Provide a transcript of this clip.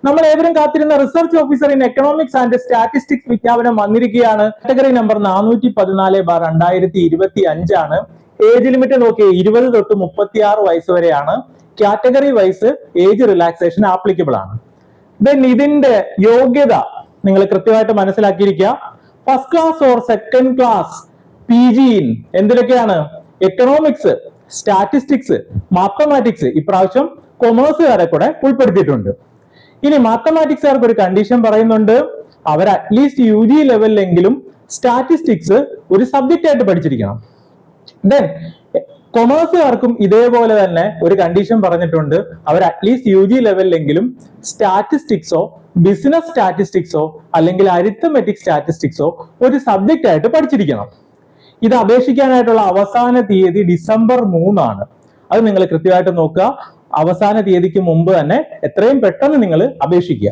നമ്മൾ ഏവരും കാത്തിരുന്ന research officer in economics and statistics വിജ്ഞാപനം വന്നിരിക്കുകയാണ്. കാറ്റഗറി നമ്പർ 414/2025 ആണ്. ഏജ് ലിമിറ്റ് നോക്കി 20 തൊട്ട് 36 വയസ്സ് വരെയാണ്. Category wise age relaxation applicable ആണ്. ദെൻ ഇതിന്റെ യോഗ്യത നിങ്ങൾ കൃത്യമായിട്ട് മനസ്സിലാക്കിയിരിക്കുക. First class or second class PG in എന്തിലൊക്കെയാണ്? Economics, statistics, mathematics. ഇപ്രാവശ്യം കൊമേഴ്സുകാരെ കൂടെ ഉൾപ്പെടുത്തിയിട്ടുണ്ട്. ഇനി മാത്തമാറ്റിക്സുകാർക്ക് ഒരു കണ്ടീഷൻ പറയുന്നുണ്ട്, അവർ അറ്റ്ലീസ്റ്റ് UG ലെവലിലെങ്കിലും സ്റ്റാറ്റിസ്റ്റിക്സ് ഒരു സബ്ജക്റ്റ് ആയിട്ട് പഠിച്ചിരിക്കണം. ദെൻ കൊമേഴ്സുകാർക്കും ഇതേപോലെ തന്നെ ഒരു കണ്ടീഷൻ പറഞ്ഞിട്ടുണ്ട്, അവർ അറ്റ്ലീസ്റ്റ് UG ലെവലിലെങ്കിലും സ്റ്റാറ്റിസ്റ്റിക്സോ ബിസിനസ് സ്റ്റാറ്റിസ്റ്റിക്സോ അല്ലെങ്കിൽ അരിത്തമെറ്റിക് സ്റ്റാറ്റിസ്റ്റിക്സോ ഒരു സബ്ജക്റ്റ് ആയിട്ട് പഠിച്ചിരിക്കണം. ഇത് അപേക്ഷിക്കാനായിട്ടുള്ള അവസാന തീയതി ഡിസംബർ 3 ആണ്. അത് നിങ്ങൾ കൃത്യമായിട്ട് നോക്കുക. അവസാന തീയതിക്ക് മുമ്പ് തന്നെ എത്രയും പെട്ടെന്ന് നിങ്ങൾ അപേക്ഷിക്കുക.